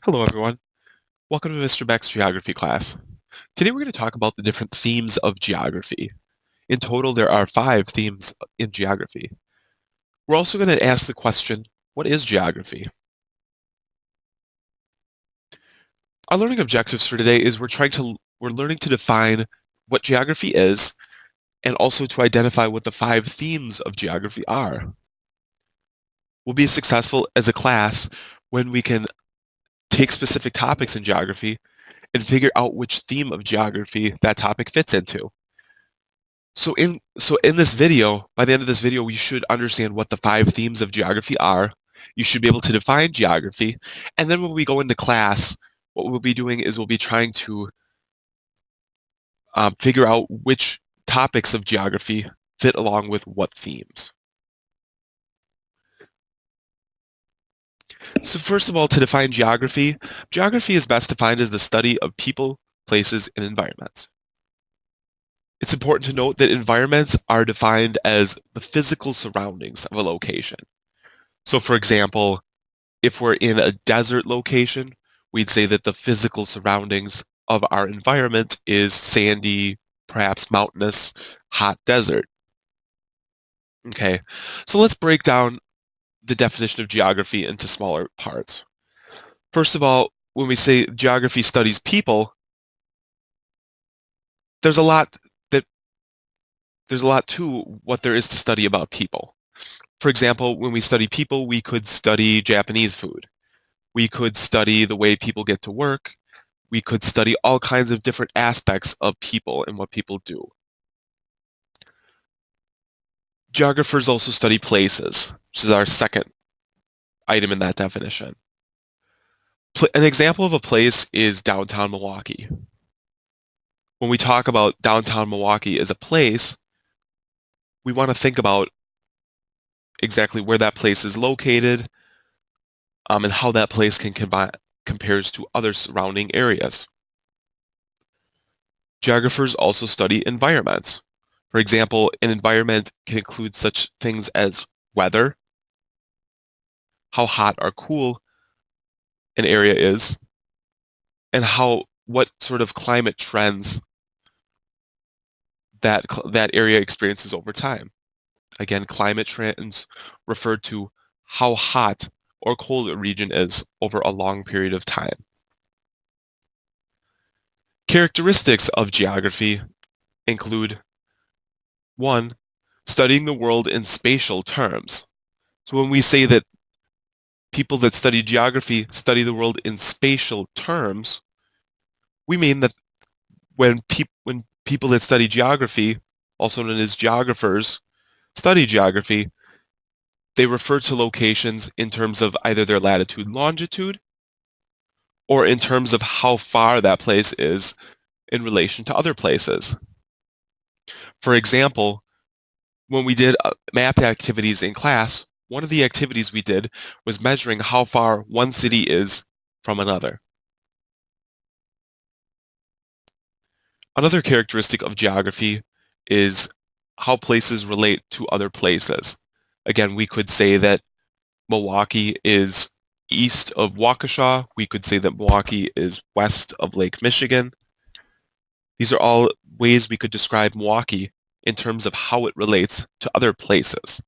Hello, everyone. Welcome to Mr. Beck's geography class. Today we're going to talk about the different themes of geography. In total, there are 5 themes in geography. We're also going to ask the question, what is geography? Our learning objectives for today is we're learning to define what geography is and also to identify what the 5 themes of geography are. We'll be successful as a class when we can take specific topics in geography and figure out which theme of geography that topic fits into. So in this video, by the end of this video, you should understand what the 5 themes of geography are. You should be able to define geography. And then when we go into class, what we'll be doing is we'll be trying to figure out which topics of geography fit along with what themes. So first of all, to define geography, geography is best defined as the study of people, places, and environments. It's important to note that environments are defined as the physical surroundings of a location. So for example, if we're in a desert location, we'd say that the physical surroundings of our environment is sandy, perhaps mountainous, hot desert. Okay, so let's break down the definition of geography into smaller parts. First of all, when we say geography studies people, there's a lot that there's a lot to what there is to study about people. For example, when we study people, we could study Japanese food. We could study the way people get to work. We could study all kinds of different aspects of people and what people do. Geographers also study places, which is our second item in that definition. An example of a place is downtown Milwaukee. When we talk about downtown Milwaukee as a place, we want to think about exactly where that place is located, and how that place compares to other surrounding areas. Geographers also study environments. For example, an environment can include such things as weather, how hot or cool an area is, and what sort of climate trends that area experiences over time. Again, climate trends refer to how hot or cold a region is over a long period of time. Characteristics of geography include 1. Studying the world in spatial terms. So when we say that people that study geography study the world in spatial terms, we mean that when people that study geography, also known as geographers, study geography, they refer to locations in terms of either their latitude and longitude or in terms of how far that place is in relation to other places. For example, when we did map activities in class, one of the activities we did was measuring how far one city is from another. Another characteristic of geography is how places relate to other places. Again, we could say that Milwaukee is east of Waukesha. We could say that Milwaukee is west of Lake Michigan. These are all ways we could describe Milwaukee in terms of how it relates to other places.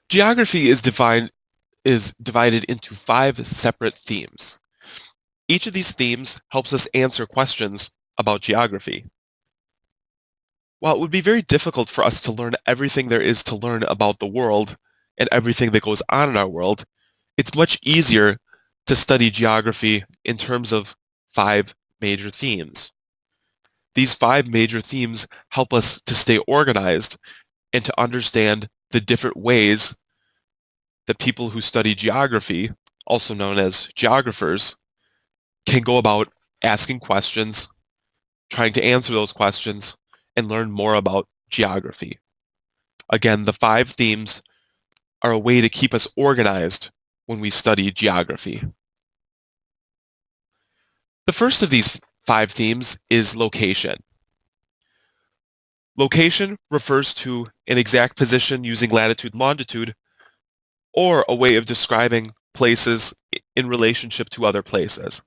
Geography is divided into 5 separate themes. Each of these themes helps us answer questions about geography. While it would be very difficult for us to learn everything there is to learn about the world and everything that goes on in our world, it's much easier to study geography in terms of 5 major themes. These 5 major themes help us to stay organized and to understand the different ways that people who study geography, also known as geographers, can go about asking questions, trying to answer those questions, and learn more about geography. Again, the 5 themes are a way to keep us organized when we study geography. The first of these 5 themes is location. Location refers to an exact position using latitude and longitude, or a way of describing places in relationship to other places.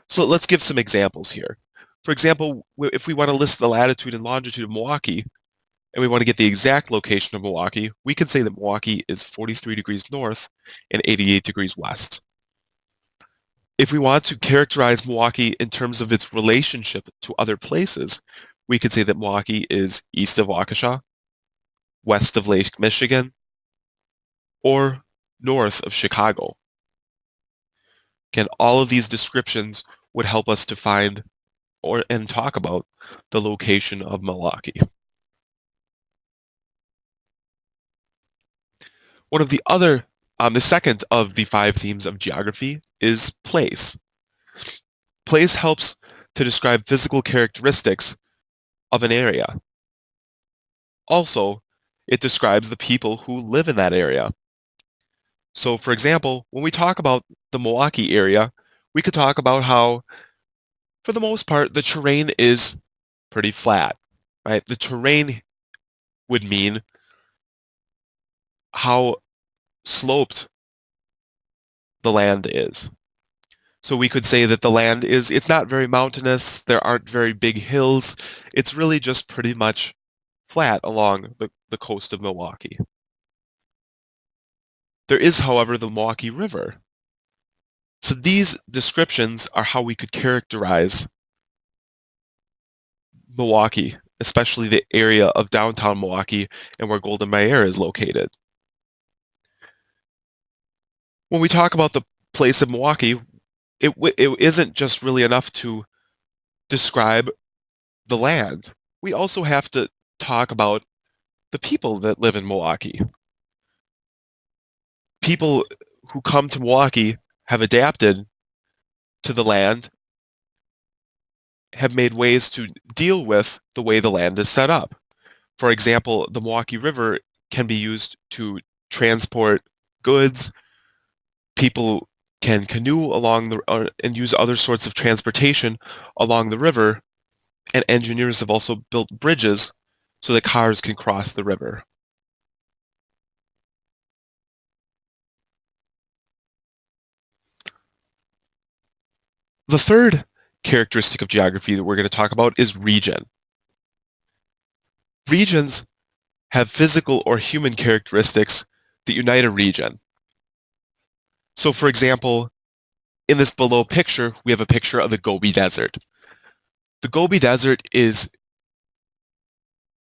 So let's give some examples here. For example, if we want to list the latitude and longitude of Milwaukee, and we want to get the exact location of Milwaukee, we can say that Milwaukee is 43 degrees north and 88 degrees west. If we want to characterize Milwaukee in terms of its relationship to other places, we could say that Milwaukee is east of Waukesha, west of Lake Michigan, or north of Chicago. Again, all of these descriptions would help us to find and talk about the location of Milwaukee. One of the second of the five themes of geography is place. Place helps to describe physical characteristics of an area. Also, it describes the people who live in that area. So, for example, when we talk about the Milwaukee area, we could talk about how, for the most part, the terrain is pretty flat, right? The terrain would mean how sloped the land is. So we could say that the land it's not very mountainous, there aren't very big hills, it's really just pretty much flat along the coast of Milwaukee. There is, however, the Milwaukee River. So these descriptions are how we could characterize Milwaukee, especially the area of downtown Milwaukee and where Golden Mayer is located. When we talk about the place of Milwaukee, it isn't just really enough to describe the land. We also have to talk about the people that live in Milwaukee. People who come to Milwaukee have adapted to the land, have made ways to deal with the way the land is set up. For example, the Milwaukee River can be used to transport goods. People can canoe along and use other sorts of transportation along the river, and engineers have also built bridges so that cars can cross the river. The third characteristic of geography that we're going to talk about is region. Regions have physical or human characteristics that unite a region. So, for example, in this below picture, we have a picture of the Gobi Desert. The Gobi Desert it's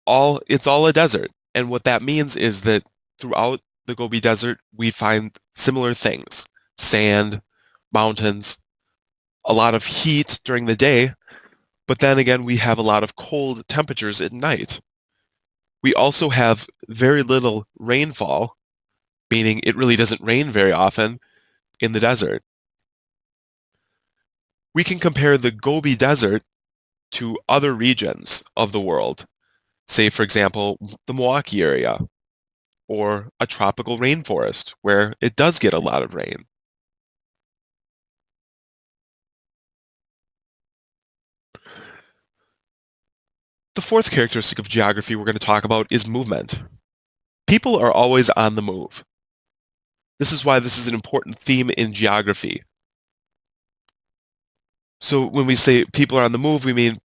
all a desert. And what that means is that throughout the Gobi Desert, we find similar things: sand, mountains, a lot of heat during the day, but then again, we have a lot of cold temperatures at night. We also have very little rainfall, meaning it really doesn't rain very often in the desert. We can compare the Gobi Desert to other regions of the world, say, for example, the Milwaukee area, or a tropical rainforest where it does get a lot of rain. The fourth characteristic of geography we're going to talk about is movement. People are always on the move. This is why this is an important theme in geography. So when we say people are on the move, we mean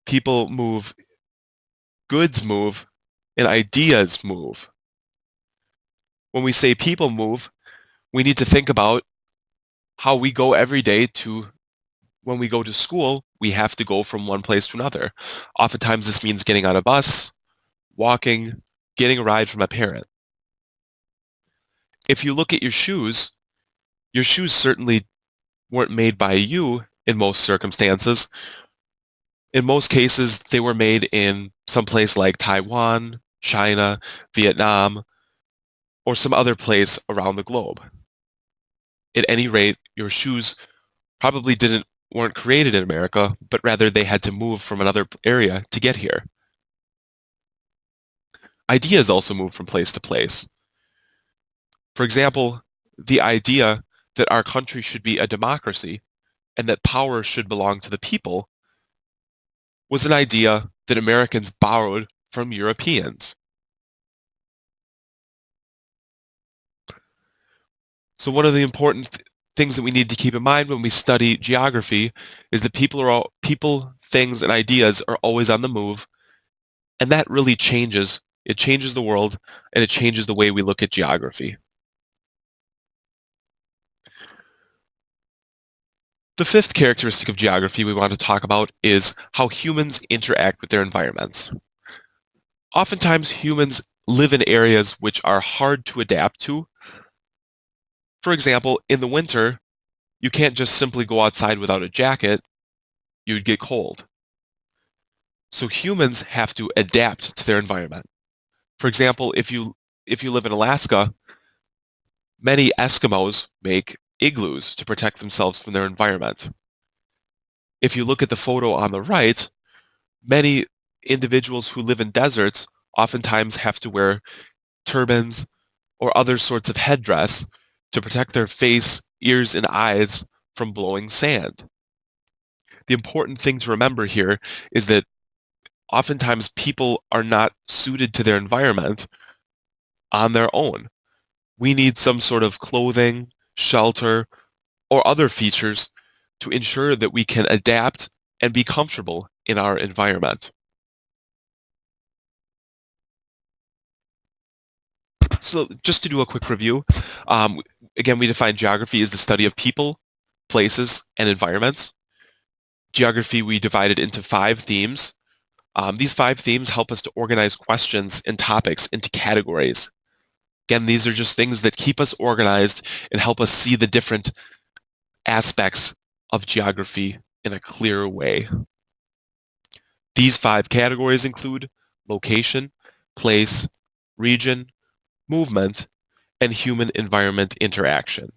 people move, goods move, and ideas move. When we say people move, we need to think about how we go every day to when we go to school, we have to go from one place to another. Oftentimes this means getting on a bus, walking, getting a ride from a parent. If you look at your shoes certainly weren't made by you in most circumstances. In most cases, they were made in some place like Taiwan, China, Vietnam, or some other place around the globe. At any rate, your shoes probably weren't created in America, but rather they had to move from another area to get here. Ideas also move from place to place. For example, the idea that our country should be a democracy and that power should belong to the people was an idea that Americans borrowed from Europeans. So one of the important things that we need to keep in mind when we study geography is that people, things, and ideas are always on the move, and that really changes. It changes the world, and it changes the way we look at geography. The fifth characteristic of geography we want to talk about is how humans interact with their environments. Oftentimes, humans live in areas which are hard to adapt to. For example, in the winter, you can't just simply go outside without a jacket, you'd get cold. So humans have to adapt to their environment. For example, if you live in Alaska, many Eskimos make igloos to protect themselves from their environment. If you look at the photo on the right, many individuals who live in deserts oftentimes have to wear turbans or other sorts of headdress to protect their face, ears, and eyes from blowing sand. The important thing to remember here is that oftentimes people are not suited to their environment on their own. We need some sort of clothing, shelter, or other features to ensure that we can adapt and be comfortable in our environment. So just to do a quick review, um, again, we define geography as the study of people, places, and environments. Geography, we divided into 5 themes. These 5 themes help us to organize questions and topics into categories. Again, these are just things that keep us organized and help us see the different aspects of geography in a clearer way. These 5 categories include location, place, region, movement, and human-environment interaction.